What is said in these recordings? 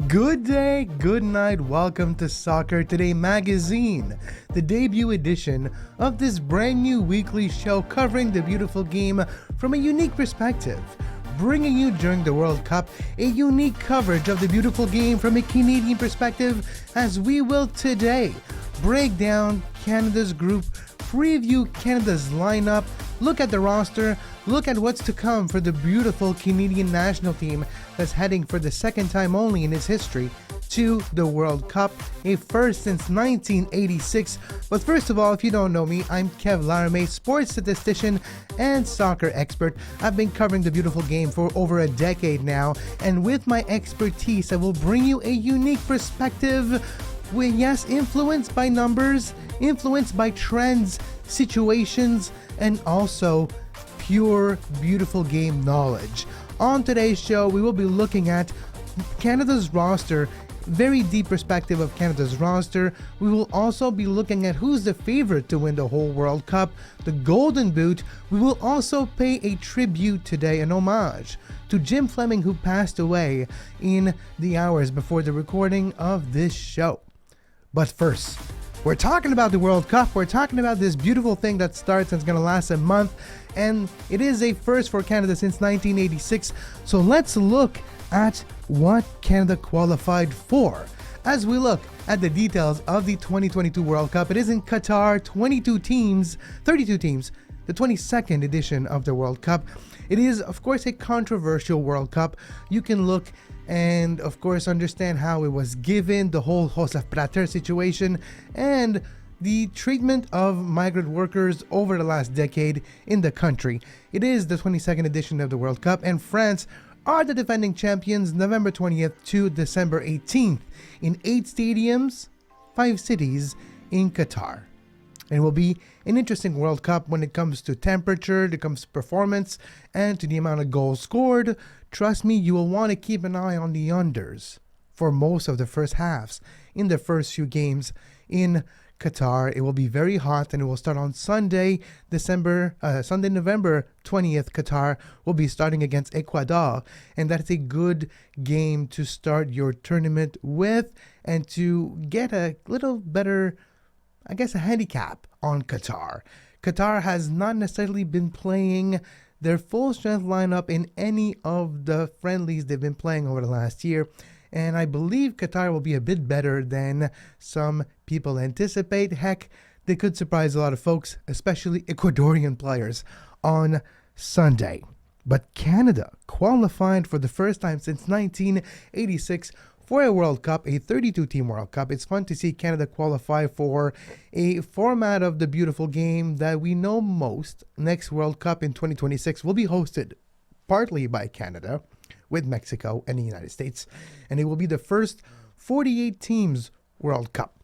Good day, good night, welcome to Soccer Today magazine, the debut edition of this brand new weekly show covering the beautiful game from a unique perspective, bringing you during the World Cup a unique coverage of the beautiful game from a Canadian perspective, as we will today break down Canada's group, preview Canada's lineup, look at the roster, look at what's to come for the beautiful Canadian national team that's heading for the second time only in its history to the World Cup, a first since 1986. But first of all, if you don't know me, I'm Kevin Laramée, sports statistician and soccer expert. I've been covering the beautiful game for over a decade now, and with my expertise, I will bring you a unique perspective with, yes, influenced by numbers, influenced by trends, situations, and also pure, beautiful game knowledge. On today's show, we will be looking at Canada's roster, very deep perspective of Canada's roster. We will also be looking at who's the favorite to win the whole World Cup, the Golden Boot. We will also pay a tribute today, an homage to Jim Fleming, who passed away in the hours before the recording of this show. But first, we're talking about the World Cup. We're talking about this beautiful thing that starts and is going to last a month. And it is a first for Canada since 1986. So let's look at what Canada qualified for. As we look at the details of the 2022 World Cup, it is in Qatar, 32 teams, the 22nd edition of the World Cup. It is, of course, a controversial World Cup. You can look and, of course, understand how it was given, the whole Joseph Prater situation, and the treatment of migrant workers over the last decade in the country. It is the 22nd edition of the World Cup, and France are the defending champions, November 20th to December 18th, in 8 stadiums, 5 cities in Qatar. And it will be an interesting World Cup when it comes to temperature, when it comes to performance, and to the amount of goals scored. Trust me, you will want to keep an eye on the unders for most of the first halves in the first few games in Qatar. It will be very hot, and it will start on Sunday, November 20th. Qatar will be starting against Ecuador, and that's a good game to start your tournament with and to get a little better, I guess, a handicap on Qatar. Qatar has not necessarily been playing their full strength lineup in any of the friendlies they've been playing over the last year. And I believe Qatar will be a bit better than some people anticipate. Heck, they could surprise a lot of folks, especially Ecuadorian players, on Sunday. But Canada qualified for the first time since 1986 for a World Cup, a 32-team World Cup. It's fun to see Canada qualify for a format of the beautiful game that we know most. Next World Cup in 2026 will be hosted partly by Canada, with Mexico and the United States, and it will be the first 48 teams World Cup.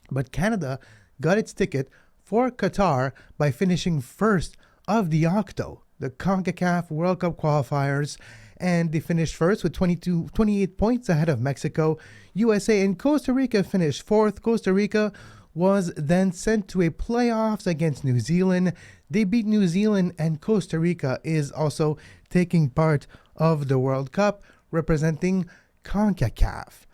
But Canada got its ticket for Qatar by finishing first of the Octo, the CONCACAF World Cup qualifiers, and they finished first with 28 points ahead of Mexico. USA and Costa Rica finished fourth. Costa Rica was then sent to a playoffs against New Zealand. They beat New Zealand, and Costa Rica is also taking part of the World Cup representing CONCACAF.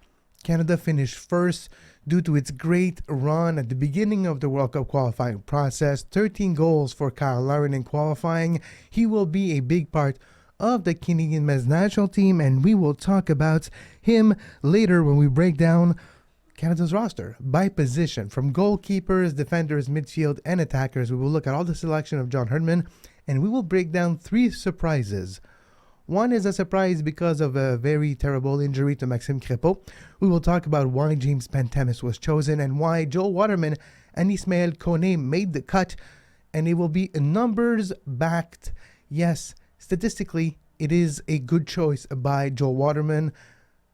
Canada finished first due to its great run at the beginning of the World Cup qualifying process. 13 goals for Kyle Larin in qualifying. He will be a big part of the Canadian men's national team, and we will talk about him later when we break down Canada's roster by position, from goalkeepers, defenders, midfield, and attackers. We will look at all the selection of John Herdman, and we will break down 3 surprises. One is a surprise because of a very terrible injury to Maxime Crépeau. We will talk about why James Pantemis was chosen and why Joel Waterman and Ismaël Koné made the cut, and it will be numbers backed. Yes, statistically, it is a good choice by Joel Waterman,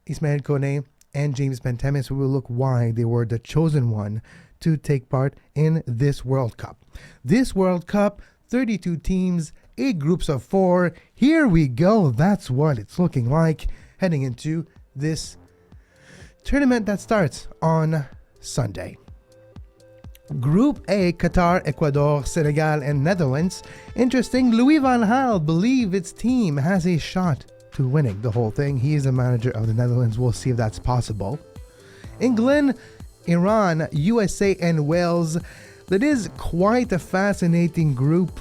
Ismaël Koné, and James Pantemis. We will look why they were the chosen one to take part in this World Cup. This World Cup, 32 teams, 8 groups of 4. Here we go. That's what it's looking like heading into this tournament that starts on Sunday. Group A, Qatar, Ecuador, Senegal, and Netherlands. Interesting, Louis van Gaal believes its team has a shot to winning the whole thing. He is the manager of the Netherlands. We'll see if that's possible. England, Iran, USA, and Wales. That is quite a fascinating group.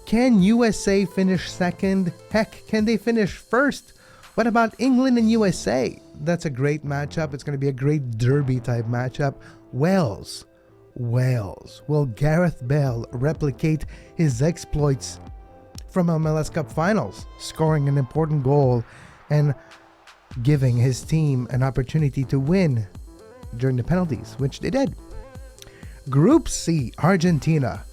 Can USA finish second? Heck, can they finish first? What about England and USA? That's a great matchup. It's going to be a great derby type matchup. Wales. Will Gareth Bale replicate his exploits from MLS Cup Finals, scoring an important goal and giving his team an opportunity to win during the penalties, which they did? Group C, Argentina,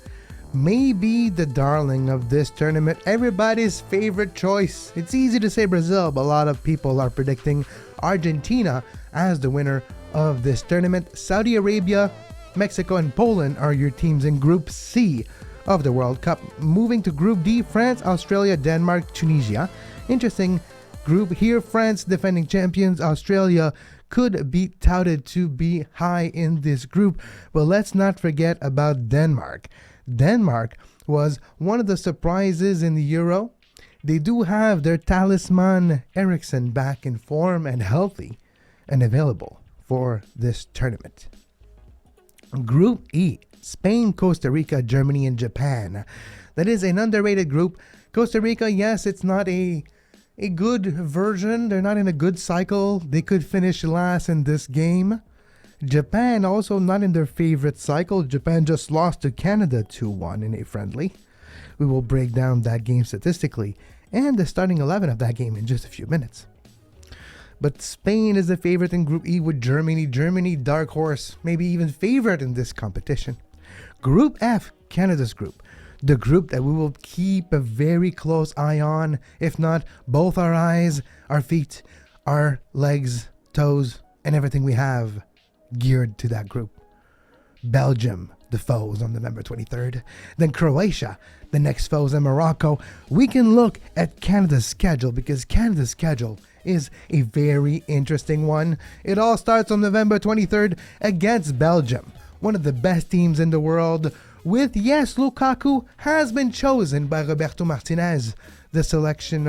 may be the darling of this tournament, everybody's favorite choice. It's easy to say Brazil, but a lot of people are predicting Argentina as the winner of this tournament. Saudi Arabia, Mexico, and Poland are your teams in Group C of the World Cup. Moving to Group D, France, Australia, Denmark, Tunisia. Interesting group here. France, defending champions. Australia could be touted to be high in this group, but let's not forget about Denmark. Denmark was one of the surprises in the Euro. They do have their talisman Eriksen back in form and healthy and available for this tournament. Group E, Spain, Costa Rica, Germany, and Japan. That is an underrated group. Costa Rica, yes, it's not a good version. They're not in a good cycle. They could finish last in this game. Japan also not in their favorite cycle. Japan just lost to Canada 2-1 in a friendly. We will break down that game statistically and the starting 11 of that game in just a few minutes. But Spain is the favorite in Group E with Germany. Germany, dark horse, maybe even favorite in this competition. Group F, Canada's group. The group that we will keep a very close eye on. If not, both our eyes, our feet, our legs, toes, and everything we have geared to that group. Belgium, the foes on November 23rd. Then Croatia, the next foes, and Morocco. We can look at Canada's schedule because Canada's schedule is a very interesting one. It all starts on November 23rd against Belgium, one of the best teams in the world. With, yes, Lukaku has been chosen by Roberto Martinez, the sporting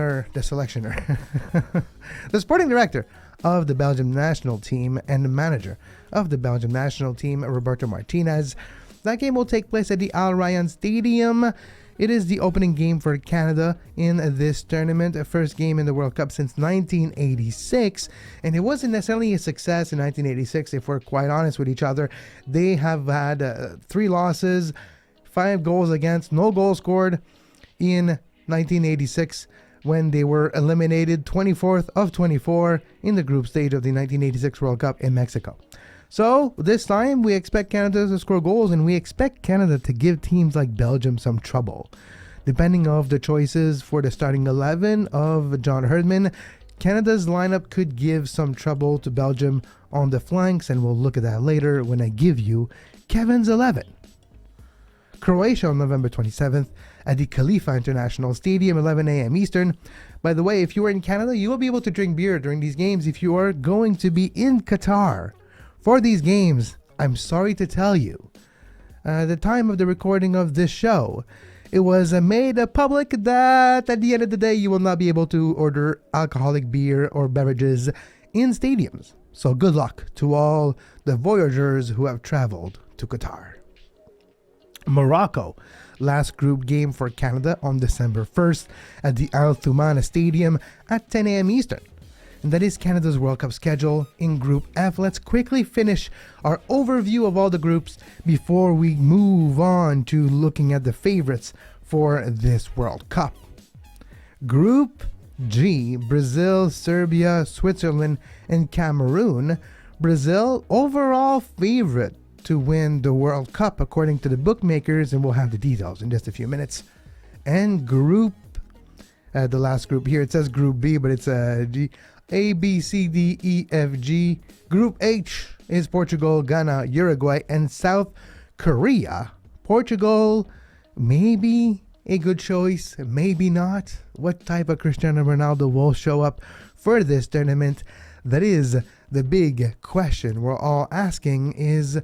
director of the Belgium national team and the manager of the Belgium national team, Roberto Martinez. That game will take place at the Al Rayyan Stadium. It is the opening game for Canada in this tournament, a first game in the World Cup since 1986, and it wasn't necessarily a success in 1986, if we're quite honest with each other. They have had 3 losses, 5 goals against, no goals scored in 1986 when they were eliminated 24th of 24 in the group stage of the 1986 World Cup in Mexico. So this time we expect Canada to score goals, and we expect Canada to give teams like Belgium some trouble. Depending on the choices for the starting 11 of John Herdman, Canada's lineup could give some trouble to Belgium on the flanks, and we'll look at that later when I give you Kevin's 11. Croatia on November 27th at the Khalifa International Stadium, 11 a.m. Eastern. By the way, if you are in Canada, you will be able to drink beer during these games. If you are going to be in Qatar for these games, I'm sorry to tell you, the time of the recording of this show, it was made public that at the end of the day, you will not be able to order alcoholic beer or beverages in stadiums. So good luck to all the voyagers who have traveled to Qatar. Morocco, last group game for Canada on December 1st at the Al Thumana Stadium at 10 a.m. Eastern. And that is Canada's World Cup schedule in Group F. Let's quickly finish our overview of all the groups before we move on to looking at the favorites for this World Cup. Group G, Brazil, Serbia, Switzerland, and Cameroon. Brazil, overall favorite to win the World Cup according to the bookmakers, and we'll have the details in just a few minutes. And Group, the last group here, it says Group B, but it's A, B, C, D, E, F, G. Group H is Portugal, Ghana, Uruguay, and South Korea. Portugal, maybe a good choice, maybe not. What type of Cristiano Ronaldo will show up for this tournament? That is the big question we're all asking is,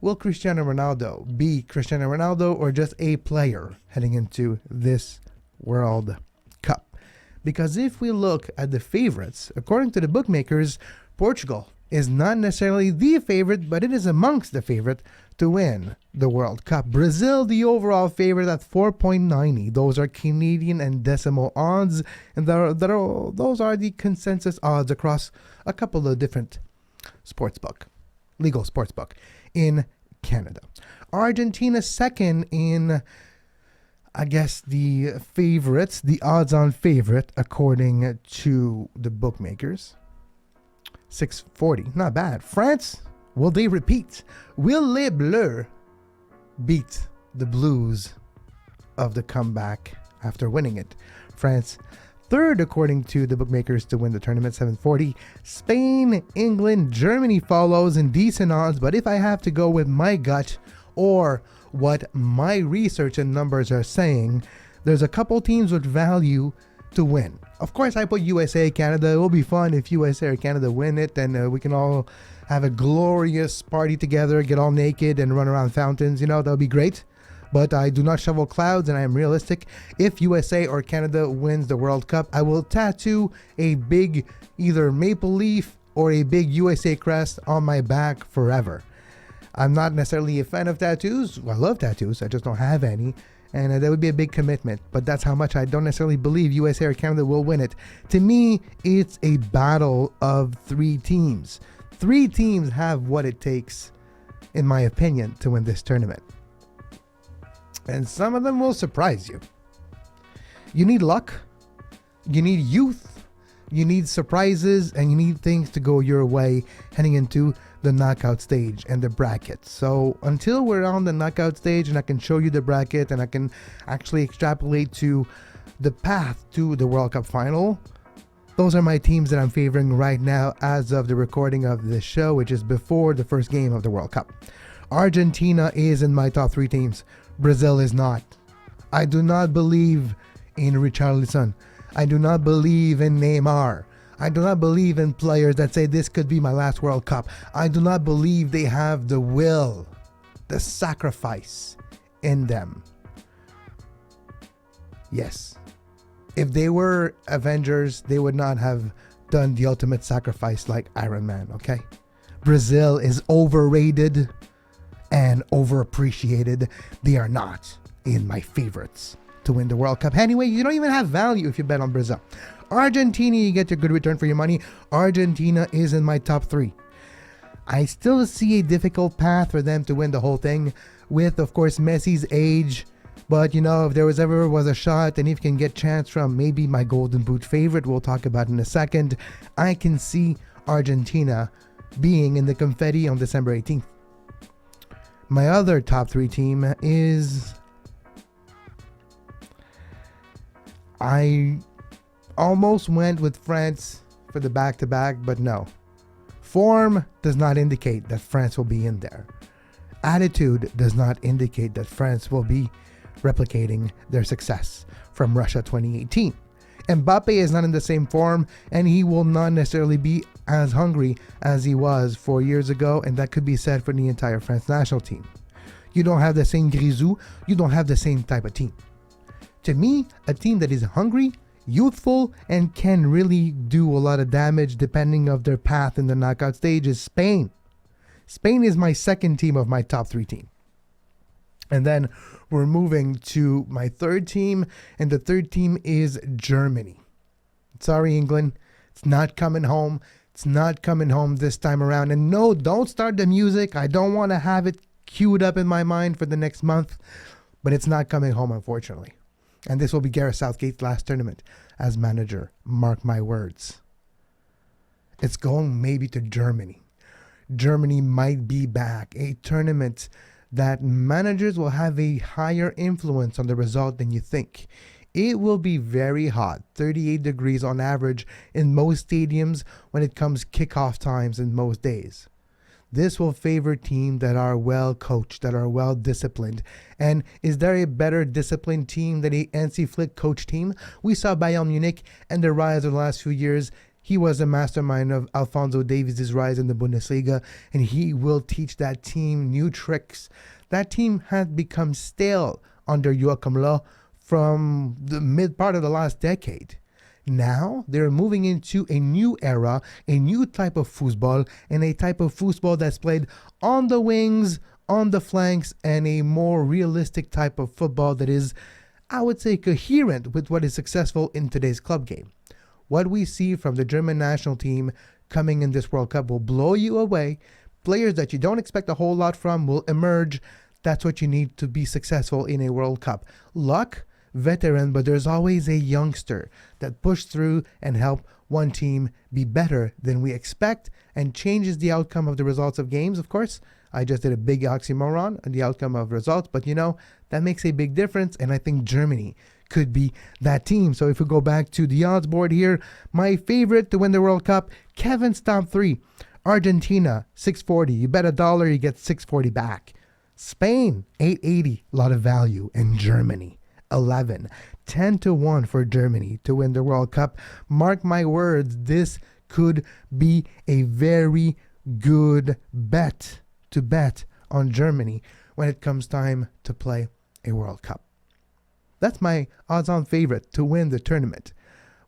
will Cristiano Ronaldo be Cristiano Ronaldo or just a player heading into this World Cup? Because if we look at the favorites, according to the bookmakers, Portugal is not necessarily the favorite, but it is amongst the favorite to win the World Cup. Brazil, the overall favorite at 4.90. Those are Canadian and decimal odds, and those are the consensus odds across a couple of different legal sportsbook in Canada. Argentina second in, I guess, the favorites, the odds-on favorite according to the bookmakers. 640, not bad. France, will they repeat? Will Les Bleus beat the Blues of the comeback after winning it? France, third according to the bookmakers to win the tournament, 740. Spain, England, Germany follows in decent odds, but if I have to go with my gut or what my research and numbers are saying, there's a couple teams with value to win. Of course, I put USA, Canada. It will be fun if USA or Canada win it, and we can all have a glorious party together, get all naked and run around fountains. That would be great. But I do not shovel clouds, and I am realistic. If USA or Canada wins the World Cup, I will tattoo a big either maple leaf or a big USA crest on my back forever. I'm not necessarily a fan of tattoos. Well, I love tattoos. I just don't have any. And that would be a big commitment. But that's how much I don't necessarily believe USA or Canada will win it. To me, it's a battle of three teams. Three teams have what it takes, in my opinion, to win this tournament. And some of them will surprise you. You need luck. You need youth. You need surprises. And you need things to go your way heading into the knockout stage and the bracket. So until we're on the knockout stage and I can show you the bracket and I can actually extrapolate to the path to the World Cup final, those are my teams that I'm favoring right now as of the recording of this show, which is before the first game of the World Cup. Argentina is in my top three teams. Brazil is not. I do not believe in Richarlison. I do not believe in Neymar. I do not believe in players that say this could be my last World Cup. I do not believe they have the will, the sacrifice in them. Yes. If they were Avengers, they would not have done the ultimate sacrifice like Iron Man, okay? Brazil is overrated and overappreciated. They are not in my favorites to win the World Cup. Anyway, you don't even have value if you bet on Brazil. Argentina, you get your good return for your money. Argentina is in my top three. I still see a difficult path for them to win the whole thing with, of course, Messi's age. But, if there was a shot and if you can get chance from maybe my Golden Boot favorite, we'll talk about in a second, I can see Argentina being in the confetti on December 18th. My other top three team is... I almost went with France for the back-to-back, but no. Form does not indicate that France will be in there. Attitude does not indicate that France will be replicating their success from Russia 2018. Mbappe is not in the same form, and he will not necessarily be as hungry as he was 4 years ago, and that could be said for the entire France national team. You don't have the same Grisou, you don't have the same type of team. To me, a team that is hungry, youthful, and can really do a lot of damage depending of their path in the knockout stage is Spain. Spain is my second team of my top three team. And then we're moving to my third team, and the third team is Germany. Sorry, England. It's not coming home. It's not coming home this time around. And no, don't start the music. I don't want to have it queued up in my mind for the next month, but it's not coming home, unfortunately. And this will be Gareth Southgate's last tournament as manager. Mark my words. It's going maybe to Germany. Germany might be back. A tournament that managers will have a higher influence on the result than you think. It will be very hot, 38 degrees on average in most stadiums when it comes kickoff times in most days. This will favor teams that are well coached, that are well disciplined. And is there a better disciplined team than a Hansi Flick coach team? We saw Bayern Munich and their rise of the last few years. He was the mastermind of Alphonso Davies' rise in the Bundesliga, and he will teach that team new tricks. That team had become stale under Joachim Löw from the mid part of the last decade. Now they're moving into a new era, a new type of football, and a type of football that's played on the wings, on the flanks, and a more realistic type of football that is, I would say, coherent with what is successful in today's club game. What we see from the German national team coming in this World Cup will blow you away. Players that you don't expect a whole lot from will emerge. That's what you need to be successful in a World Cup. Luck, veteran, but there's always a youngster that pushed through and help one team be better than we expect and changes the outcome of the results of games. Of course, I just did a big oxymoron on the outcome of results, but that makes a big difference, and I think Germany could be that team. So if we go back to the odds board here, my favorite to win the World Cup, Kevin's top 3. Argentina, 640. You bet $1, you get 640 back. Spain, 880, a lot of value. And Germany, 11, 10-1 for Germany to win the World Cup. Mark my words, this could be a very good bet to bet on Germany when it comes time to play a World Cup. That's my odds-on favorite to win the tournament.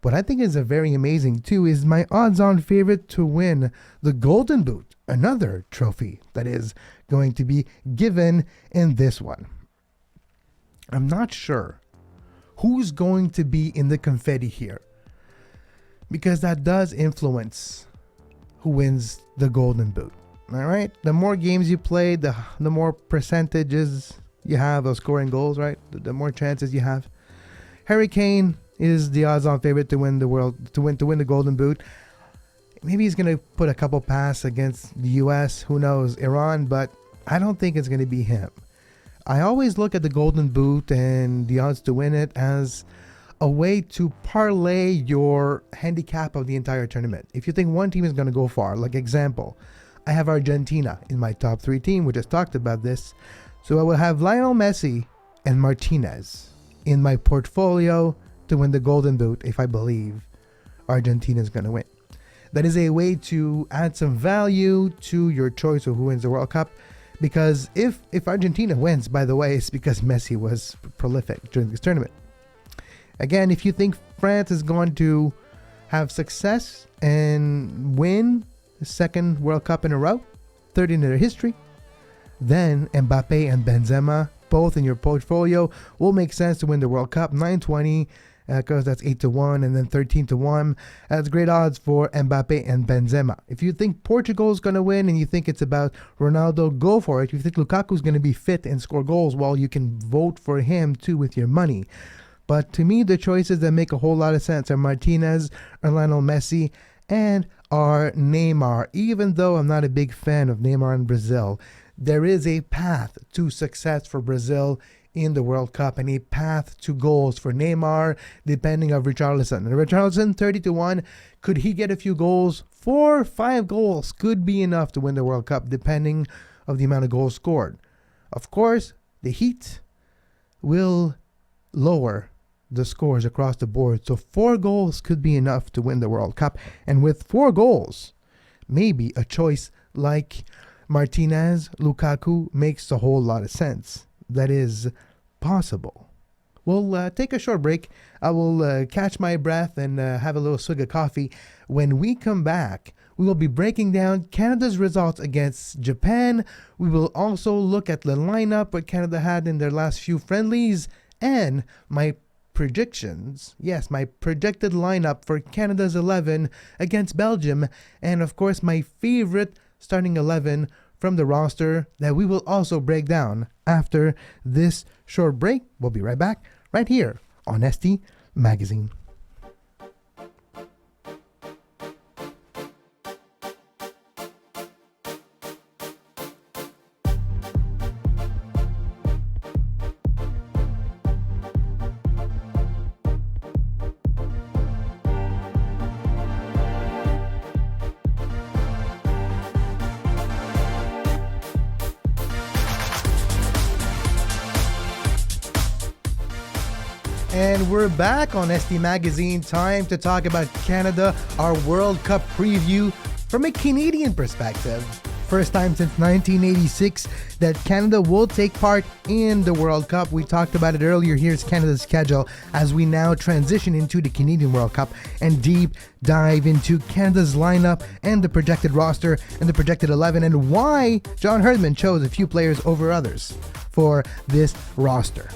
What I think is a very amazing too is my odds-on favorite to win the Golden Boot, another trophy that is going to be given in this one. I'm not sure who's going to be in the confetti here, because that does influence who wins the Golden Boot. All right, the more games you play, the more percentages you have of scoring goals, right? The more chances you have. Harry Kane is the odds-on favorite to win the Golden Boot. Maybe he's gonna put a couple passes against the U.S. Who knows, Iran? But I don't think it's gonna be him. I always look at the Golden Boot and the odds to win it as a way to parlay your handicap of the entire tournament. If you think one team is gonna go far, like example, I have Argentina in my top 3 team. We just talked about this. So I will have Lionel Messi and Martinez in my portfolio to win the Golden Boot if I believe Argentina is going to win. That is a way to add some value to your choice of who wins the World Cup, because if Argentina wins, by the way, it's because Messi was prolific during this tournament. Again, if you think France is going to have success and win the second World Cup in a row, third in their history, then Mbappe and Benzema, both in your portfolio, will make sense to win the World Cup. 920, because that's 8-1, and then 13-1. That's great odds for Mbappe and Benzema. If you think Portugal is going to win and you think it's about Ronaldo, go for it. If you think Lukaku is going to be fit and score goals, well, you can vote for him too with your money. But to me, the choices that make a whole lot of sense are Martinez, or Lionel Messi, and are Neymar. Even though I'm not a big fan of Neymar in Brazil, there is a path to success for Brazil in the World Cup and a path to goals for Neymar, depending on Richarlison. And Richarlison, 30-1, could he get a few goals? 4 or 5 goals could be enough to win the World Cup, depending on the amount of goals scored. Of course, the heat will lower the scores across the board, so 4 goals could be enough to win the World Cup. And with 4 goals, maybe a choice like Martinez, Lukaku makes a whole lot of sense. That is possible. We'll take a short break. I will catch my breath and have a little swig of coffee. When we come back, we will be breaking down Canada's results against Japan. We will also look at the lineup what Canada had in their last few friendlies and my predictions. Yes, my projected lineup for Canada's 11 against Belgium, and of course my favorite starting 11 from the roster that we will also break down after this short break. We'll be right back right here on ST Magazine. And we're back on ST Magazine. Time to talk about Canada, our World Cup preview from a Canadian perspective. first time since 1986 that Canada will take part in the World Cup. We talked about it earlier. Here's Canada's schedule as we now transition into the Canadian World Cup and deep dive into Canada's lineup and the projected roster and the projected 11 and why John Herdman chose a few players over others for this roster.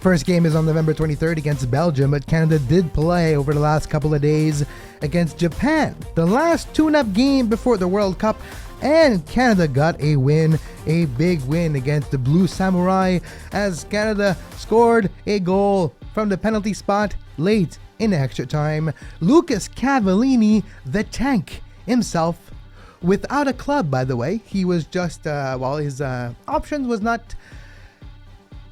First game is on November 23rd against Belgium, but Canada did play over the last couple of days against Japan, the last tune-up game before the World Cup, and Canada got a win, a big win against the Blue Samurai as Canada scored a goal from the penalty spot late in extra time. Lucas Cavallini, the tank himself, without a club, by the way. He was just, his options was not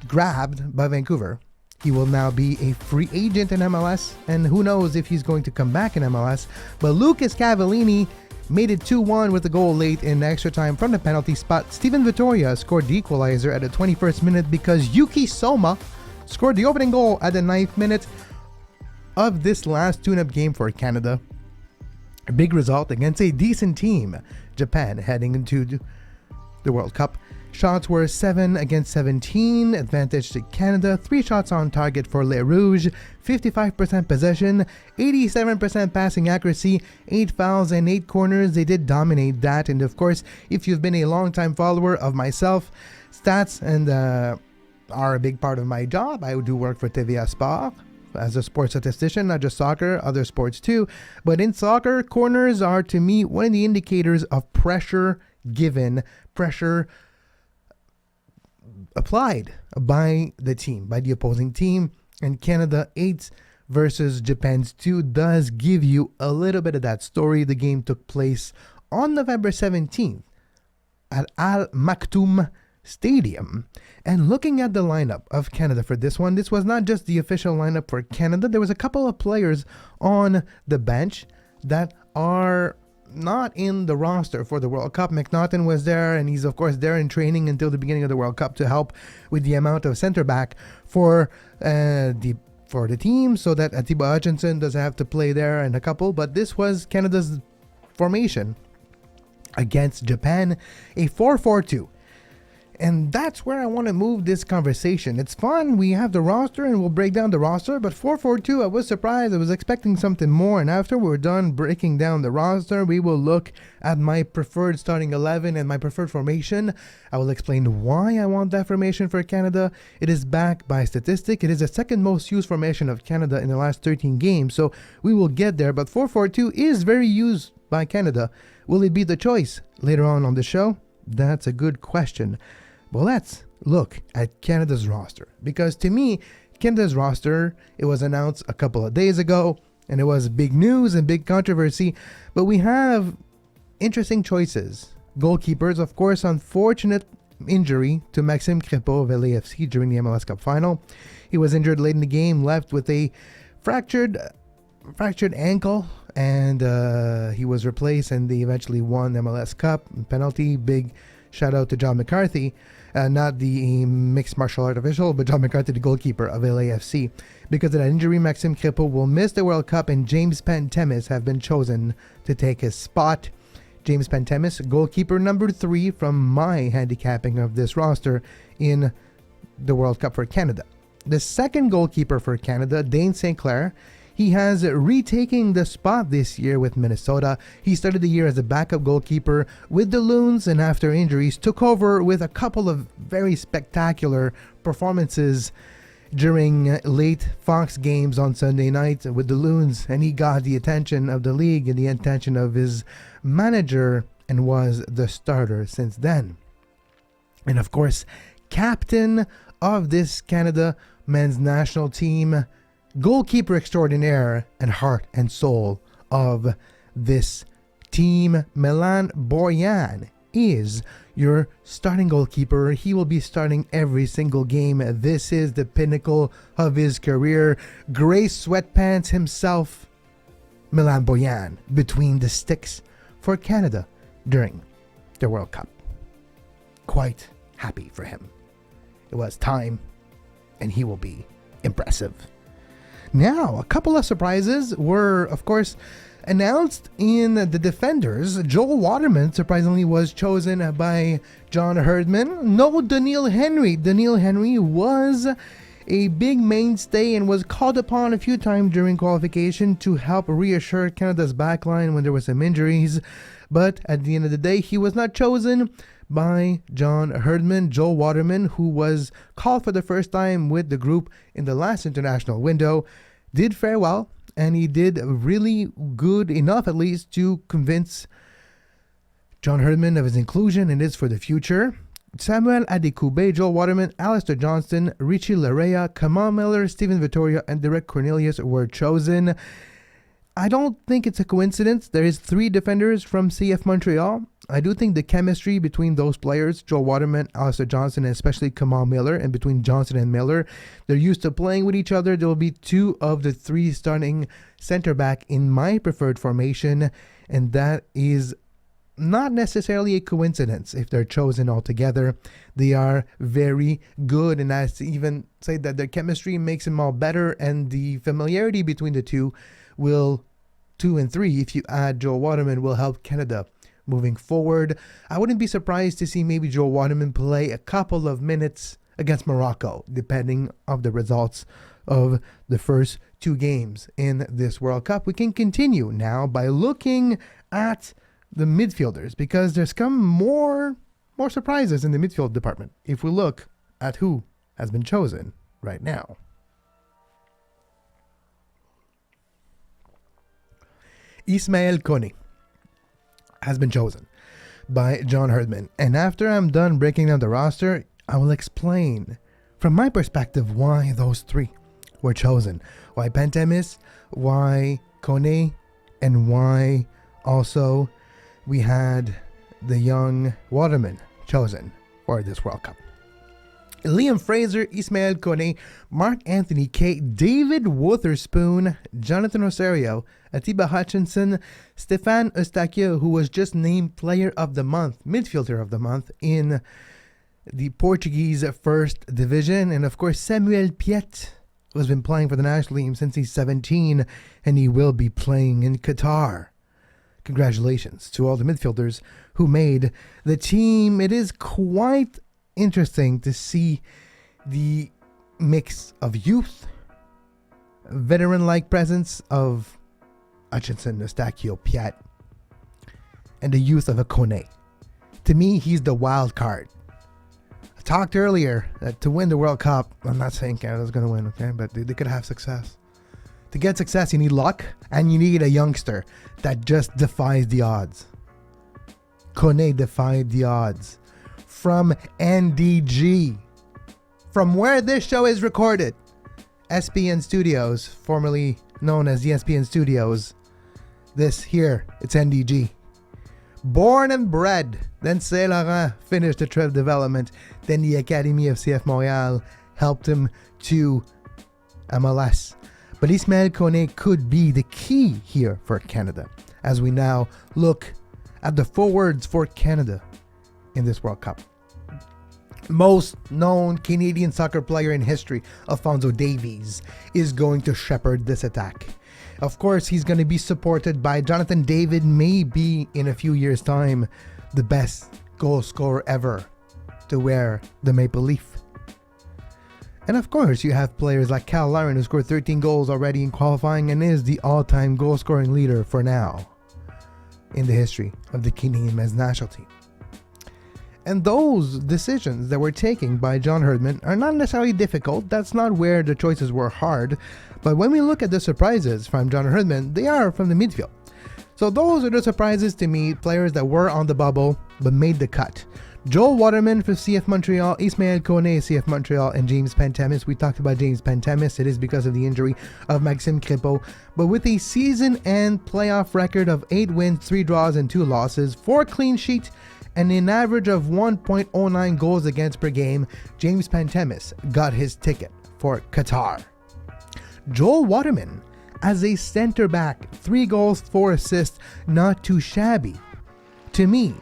grabbed by Vancouver. He will now be a free agent in MLS, and who knows if he's going to come back in MLS. But Lucas Cavallini made it 2-1 with a goal late in extra time from the penalty spot. Steven Vittoria scored the equalizer at the 21st minute because Yuki Soma scored the opening goal at the 9th minute of this last tune-up game for Canada. A big result against a decent team, Japan, heading into the World Cup. Shots were 7 against 17, advantage to Canada. 3 shots on target for Les Rouges, 55% possession, 87% passing accuracy, 8 fouls and 8 corners. They did dominate that. And of course, if you've been a long-time follower of myself, stats and are a big part of my job. I do work for TVA Sport as a sports statistician, not just soccer, other sports too. But in soccer, corners are to me one of the indicators of pressure given, pressure applied by the team, by the opposing team. And Canada 8 versus Japan's 2 does give you a little bit of that story. The game took place on November 17th at Al Maktoum Stadium. And looking at the lineup of Canada for this one, this was not just the official lineup for Canada. There was a couple of players on the bench that are not in the roster for the World Cup. McNaughton was there, and he's of course there in training until the beginning of the World Cup to help with the amount of center back for the team, so that Atiba Hutchinson doesn't have to play there and a couple. But this was Canada's formation against Japan, a 4-4-2. And that's where I want to move this conversation. It's fun. We have the roster and we'll break down the roster. But 4-4-2, I was surprised. I was expecting something more. And after we're done breaking down the roster, we will look at my preferred starting 11 and my preferred formation. I will explain why I want that formation for Canada. It is backed by statistic. It is the second most used formation of Canada in the last 13 games. So we will get there. But 4-4-2 is very used by Canada. Will it be the choice later on the show? That's a good question. Well, let's look at Canada's roster, because to me, Canada's roster, it was announced a couple of days ago, and it was big news and big controversy, but we have interesting choices. Goalkeepers, of course, unfortunate injury to Maxime Crépeau of LAFC during the MLS Cup final. He was injured late in the game, left with a fractured ankle, and he was replaced, and they eventually won MLS Cup. Penalty, big shout out to John McCarthy. Not the mixed martial art official, but John McCarthy, the goalkeeper of LAFC. Because of that injury, Maxime Crépeau will miss the World Cup, and James Pantemis have been chosen to take his spot. James Pantemis, goalkeeper number 3 from my handicapping of this roster in the World Cup for Canada. The second goalkeeper for Canada, Dane St. Clair, he has retaking the spot this year with Minnesota. He started the year as a backup goalkeeper with the Loons, and after injuries took over with a couple of very spectacular performances during late Fox games on Sunday night with the Loons, and he got the attention of the league and the attention of his manager and was the starter since then. And of course, captain of this Canada men's national team, goalkeeper extraordinaire and heart and soul of this team, Milan Borjan, is your starting goalkeeper. He will be starting every single game. This is the pinnacle of his career. Gray sweatpants himself, Milan Borjan, between the sticks for Canada during the World Cup. Quite happy for him. It was time, and he will be impressive. Now, a couple of surprises were, of course, announced in the defenders. Joel Waterman, surprisingly, was chosen by John Herdman. No Daniil Henry. Daniil Henry was a big mainstay and was called upon a few times during qualification to help reassure Canada's backline when there were some injuries. But at the end of the day, he was not chosen by John Herdman. Joel Waterman, who was called for the first time with the group in the last international window, did very well, and he did really good enough, at least, to convince John Herdman of his inclusion and is for the future. Samuel Adekugbe, Joel Waterman, Alistair Johnston, Richie Larea, Kamal Miller, Stephen Vittoria, and Derek Cornelius were chosen. I don't think it's a coincidence. There is 3 defenders from CF Montreal. I do think the chemistry between those players, Joel Waterman, Alistair Johnston, and especially Kamal Miller, and between Johnston and Miller, they're used to playing with each other. There will be 2 of the 3 starting center back in my preferred formation, and that is not necessarily a coincidence if they're chosen all together. They are very good, and I even say that their chemistry makes them all better, and the familiarity between the 2 will, 2 and 3, if you add Joel Waterman, will help Canada moving forward. I wouldn't be surprised to see maybe Joel Waterman play a couple of minutes against Morocco, depending on the results of the first 2 games in this World Cup. We can continue now by looking at the midfielders, because there's come more surprises in the midfield department if we look at who has been chosen right now. Ismaël Koné has been chosen by John Herdman, and after I'm done breaking down the roster, I will explain from my perspective why those 3 were chosen, why Pantemis, why Koné, and why also we had the young Waterman chosen for this World Cup. Liam Fraser, Ismaël Koné, Mark Anthony Kaye, David Wotherspoon, Jonathan Osorio, Atiba Hutchinson, Stéphane Eustaquio, who was just named Player of the Month, Midfielder of the Month in the Portuguese First Division, and of course Samuel Piette, who has been playing for the national team since he's 17, and he will be playing in Qatar. Congratulations to all the midfielders who made the team. It is quite interesting to see the mix of youth, veteran-like presence of Hutchinson, Eustaquio, Piette, and the youth of a Koné. To me, he's the wild card. I talked earlier that to win the World Cup, I'm not saying Canada's going to win, okay, but they could have success. To get success, you need luck, and you need a youngster that just defies the odds. Koné defied the odds. From NDG, from where this show is recorded, SPN Studios, formerly known as ESPN Studios. This here, it's NDG. Born and bred, then Saint Laurent finished the trip development, then the Academy of CF Montréal helped him to MLS. But Ismaël Koné could be the key here for Canada as we now look at the forwards for Canada in this World Cup. Most known Canadian soccer player in history, Alphonso Davies, is going to shepherd this attack. Of course, he's going to be supported by Jonathan David, maybe in a few years' time, the best goal scorer ever to wear the maple leaf. And of course, you have players like Cal Laren, who scored 13 goals already in qualifying and is the all-time goal-scoring leader for now in the history of the Canadian men's national team. And those decisions that were taken by John Herdman are not necessarily difficult. That's not where the choices were hard. But when we look at the surprises from John Herdman, they are from the midfield. So those are the surprises to me, players that were on the bubble but made the cut. Joel Waterman for CF Montreal, Ismaël Koné, CF Montreal, and James Pantemis. We talked about James Pantemis. It is because of the injury of Maxime Crépeau. But with a season-end playoff record of 8 wins, 3 draws, and 2 losses, 4 clean sheets, and an average of 1.09 goals against per game, James Pantemis got his ticket for Qatar. Joel Waterman, as a center back, 3 goals, 4 assists, not too shabby. To me,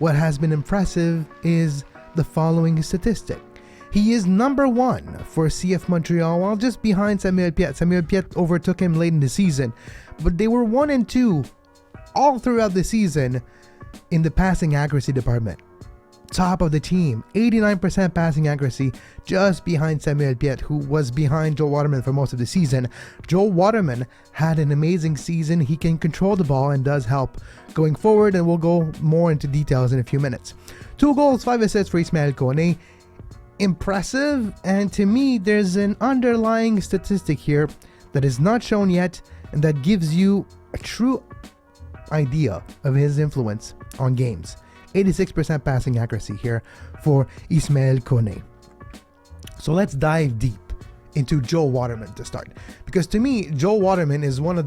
what has been impressive is the following statistic. He is number 1 for CF Montreal, while just behind Samuel Piet. Samuel Piet overtook him late in the season, but they were 1 and 2 all throughout the season in the passing accuracy department. Top of the team, 89% passing accuracy, just behind Samuel Piet, who was behind Joel Waterman for most of the season. Joel Waterman had an amazing season. He can control the ball and does help going forward, and we'll go more into details in a few minutes. 2 goals, 5 assists for Ismael Kone. Impressive, and to me, there's an underlying statistic here that is not shown yet, and that gives you a true idea of his influence on games. 86% passing accuracy here for Ismael Kone. So let's dive deep into Joel Waterman to start, because to me, Joel Waterman is one of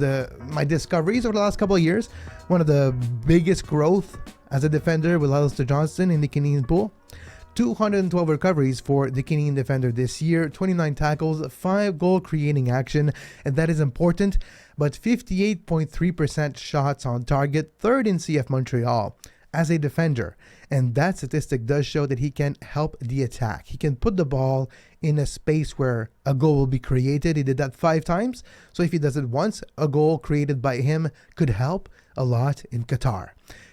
my discoveries over the last couple of years, one of the biggest growth as a defender with Alistair Johnston in the Canadian pool. 212 recoveries for the Canadian defender this year, 29 tackles, 5 goal creating action, and that is important, but 58.3% shots on target, third in CF Montreal as a defender. And that statistic does show that he can help the attack. He can put the ball in a space where a goal will be created. He did that 5 times. So if he does it once, a goal created by him could help a lot in Qatar.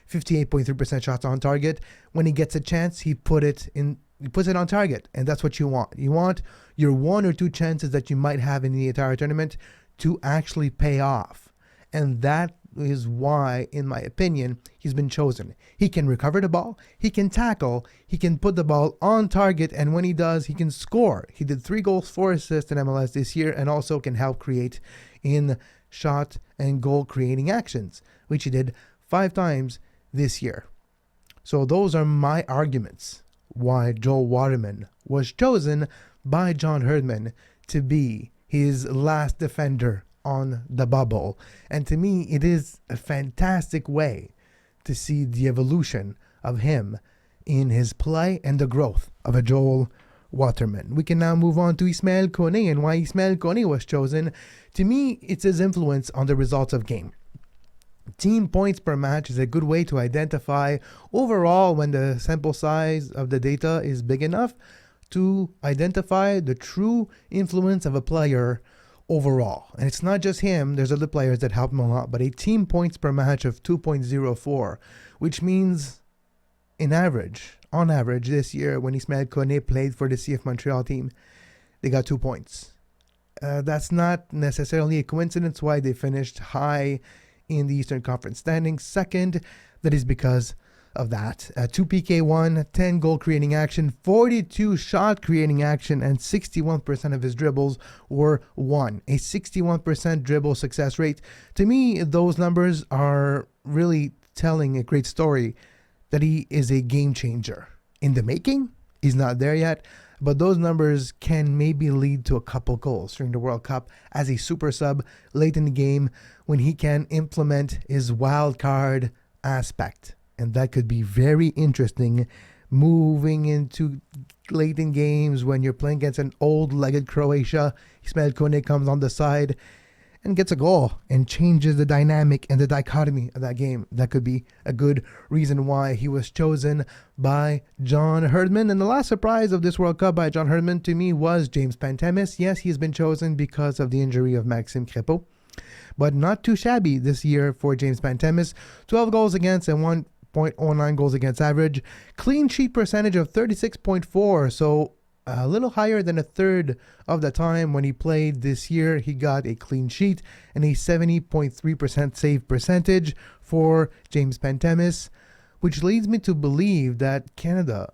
58.3% shots on target. When he gets a chance, he puts it on target. And that's what you want. You want your 1 or 2 chances that you might have in the entire tournament to actually pay off. And that is why, in my opinion, he's been chosen. He can recover the ball, he can tackle, he can put the ball on target, and when he does, he can score. He did 3 goals, 4 assists in MLS this year, and also can help create in shot and goal creating actions, which he did 5 times this year. So those are my arguments why Joel Waterman was chosen by John Herdman to be his last defender on the bubble. And to me, it is a fantastic way to see the evolution of him in his play and the growth of a Joel Waterman. We can now move on to Ismael Kone and why Ismael Kone was chosen. To me, it's his influence on the results of game. Team points per match is a good way to identify overall, when the sample size of the data is big enough, to identify the true influence of a player overall. And it's not just him, there's other players that help him a lot, but a team points per match of 2.04, which means on average this year, when Ismael Kone played for the CF Montreal team, they got 2 points. That's not necessarily a coincidence why they finished high in the Eastern Conference standings. Second, that is because of that. 2 PK1, 10 goal creating action, 42 shot creating action, and 61% of his dribbles were won. A 61% dribble success rate. To me, those numbers are really telling a great story that he is a game changer. In the making, he's not there yet, but those numbers can maybe lead to a couple goals during the World Cup as a super sub late in the game when he can implement his wild card aspect. And that could be very interesting moving into late in games when you're playing against an old-legged Croatia. Ismael Kone comes on the side and gets a goal and changes the dynamic and the dichotomy of that game. That could be a good reason why he was chosen by John Herdman. And the last surprise of this World Cup by John Herdman to me was James Pantemis. Yes, he's been chosen because of the injury of Maxime Crépeau, but not too shabby this year for James Pantemis. 12 goals against and 1.09 goals against average. Clean sheet percentage of 36.4, so a little higher than a third of the time when he played this year. He got a clean sheet and a 70.3% save percentage for James Pantemis, which leads me to believe that Canada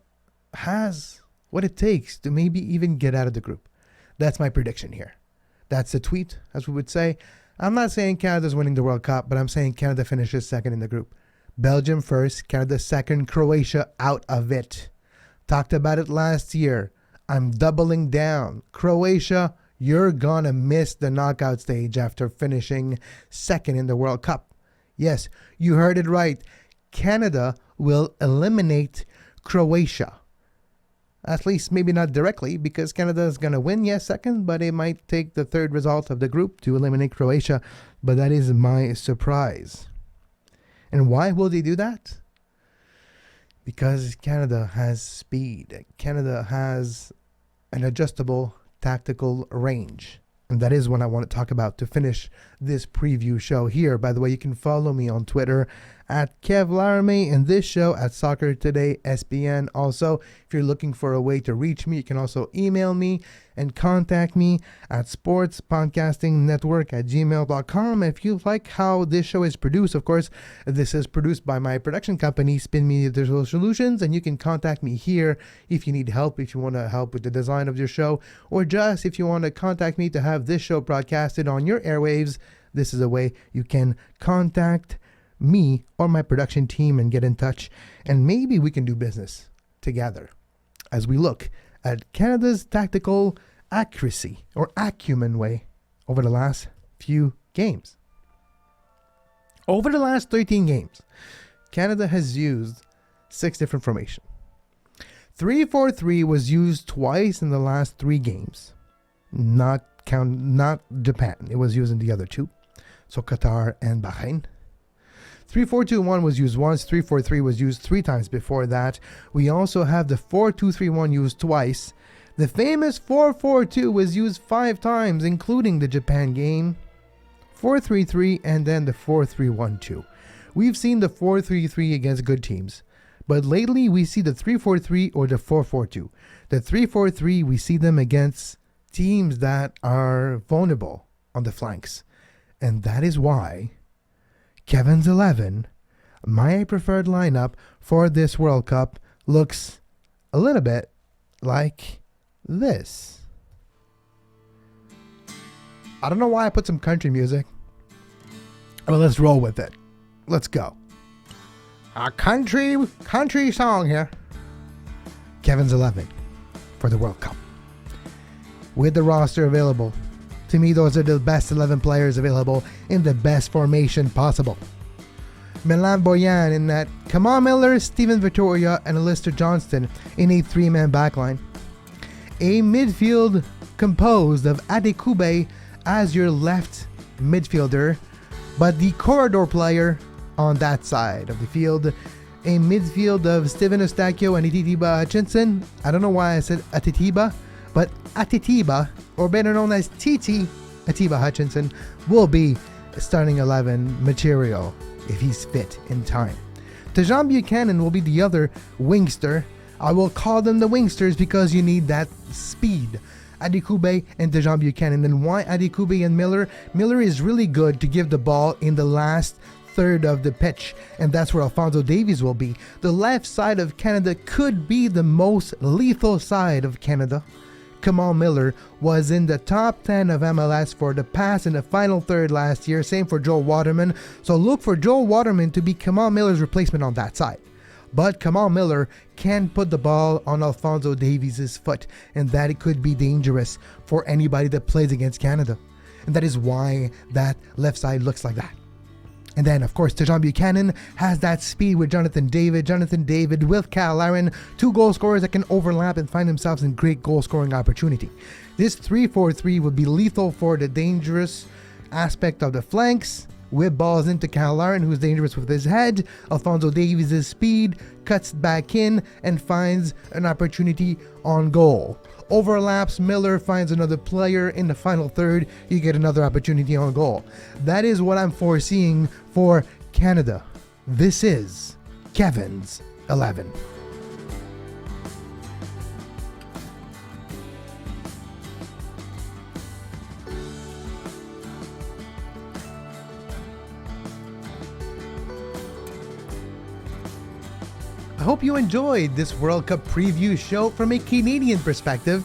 has what it takes to maybe even get out of the group. That's my prediction here. That's the tweet, as we would say. I'm not saying Canada's winning the World Cup, but I'm saying Canada finishes second in the group. Belgium first, Canada second, Croatia out of it. Talked about it last year. I'm doubling down. Croatia, you're gonna miss the knockout stage after finishing second in the World Cup. Yes, you heard it right. Canada will eliminate Croatia. At least maybe not directly, because Canada is going to win, yes, second, but it might take the third result of the group to eliminate Croatia. But that is my surprise. And why will they do that? Because Canada has speed. Canada has an adjustable tactical range. And that is what I want to talk about to finish this preview show here. By the way, you can follow me on Twitter at Kev Laramée and this show at Soccer Today SPN. Also, if you're looking for a way to reach me, you can also email me and contact me at sportspodcastingnetwork@gmail.com. If you like how this show is produced, of course, this is produced by my production company, Spin Media Digital Solutions, and you can contact me here if you need help, if you want to help with the design of your show, or just if you want to contact me to have this show broadcasted on your airwaves. This is a way you can contact me or my production team and get in touch, and maybe we can do business together as we look at Canada's tactical accuracy or acumen way over the last few games. Over the last 13 games, Canada has used 6 different formations. 3-4-3 was used twice in the last 3 games. Not Japan. It was used in the other 2. So Qatar and Bahrain. 3-4-2-1 was used once. 3-4-3 was used 3 times before that. We also have the 4-2-3-1 used twice. The famous 4-4-2 was used 5 times, including the Japan game, 4-3-3, and then the 4-3-1-2. We've seen the 4-3-3 against good teams, but lately we see the 3-4-3 or the 4-4-2. The 3-4-3, we see them against teams that are vulnerable on the flanks. And that is why Kevin's 11, my preferred lineup for this World Cup, looks a little bit like this. I don't know why I put some country music. Well, let's roll with it. Let's go. A country song here. Kevin's 11 for the World Cup. With the roster available, to me, those are the best 11 players available in the best formation possible. Milan Borjan in that, Kamal Miller, Steven Vittoria, and Alistair Johnston in a 3-man backline. A midfield composed of Adekugbe as your left midfielder, but the corridor player on that side of the field. A midfield of Steven Eustáquio and Atitiba Hutchinson. I don't know why I said Atitiba, but Atitiba, or better known as TT Atiba Hutchinson, will be starting 11 material if he's fit in time. Tajon Buchanan will be the other wingster. I will call them the wingsters because you need that speed. Adekugbe and Tajon Buchanan. And why Adekugbe and Miller? Miller is really good to give the ball in the last third of the pitch, and that's where Alphonso Davies will be. The left side of Canada could be the most lethal side of Canada. Kamal Miller was in the top 10 of MLS for the pass in the final third last year. Same for Joel Waterman. So look for Joel Waterman to be Kamal Miller's replacement on that side. But Kamal Miller can put the ball on Alphonso Davies' foot, and that it could be dangerous for anybody that plays against Canada. And that is why that left side looks like that. And then, of course, Tajon Buchanan has that speed with Jonathan David. Jonathan David with Cale Larin, 2 goal scorers that can overlap and find themselves in great goal-scoring opportunity. This 3-4-3 would be lethal for the dangerous aspect of the flanks, with balls into Cale Larin, who's dangerous with his head. Alphonso Davies' speed cuts back in and finds an opportunity on goal. Overlaps, Miller finds another player in the final third, you get another opportunity on goal. That is what I'm foreseeing for Canada. This is Kevin's 11. I hope you enjoyed this World Cup preview show from a Canadian perspective.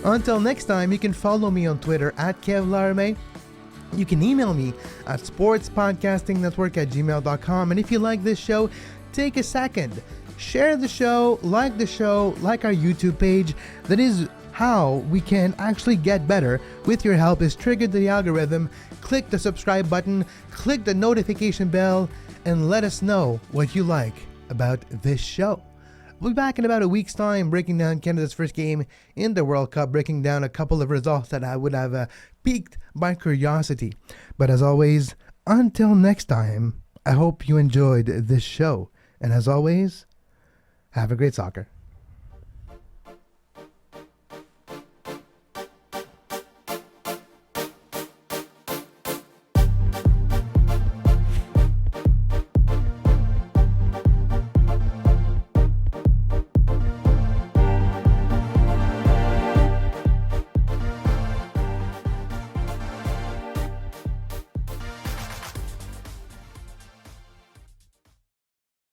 Until next time, you can follow me on Twitter at Kev Laramée. You can email me at sportspodcastingnetwork@gmail.com. And if you like this show, take a second, share the show, like our YouTube page. That is how we can actually get better. With your help is trigger the algorithm, click the subscribe button, click the notification bell, and let us know what you like about this show. We'll be back in about a week's time breaking down Canada's first game in the World Cup, breaking down a couple of results that I would have piqued my curiosity. But as always, until next time, I hope you enjoyed this show. And as always, have a great soccer.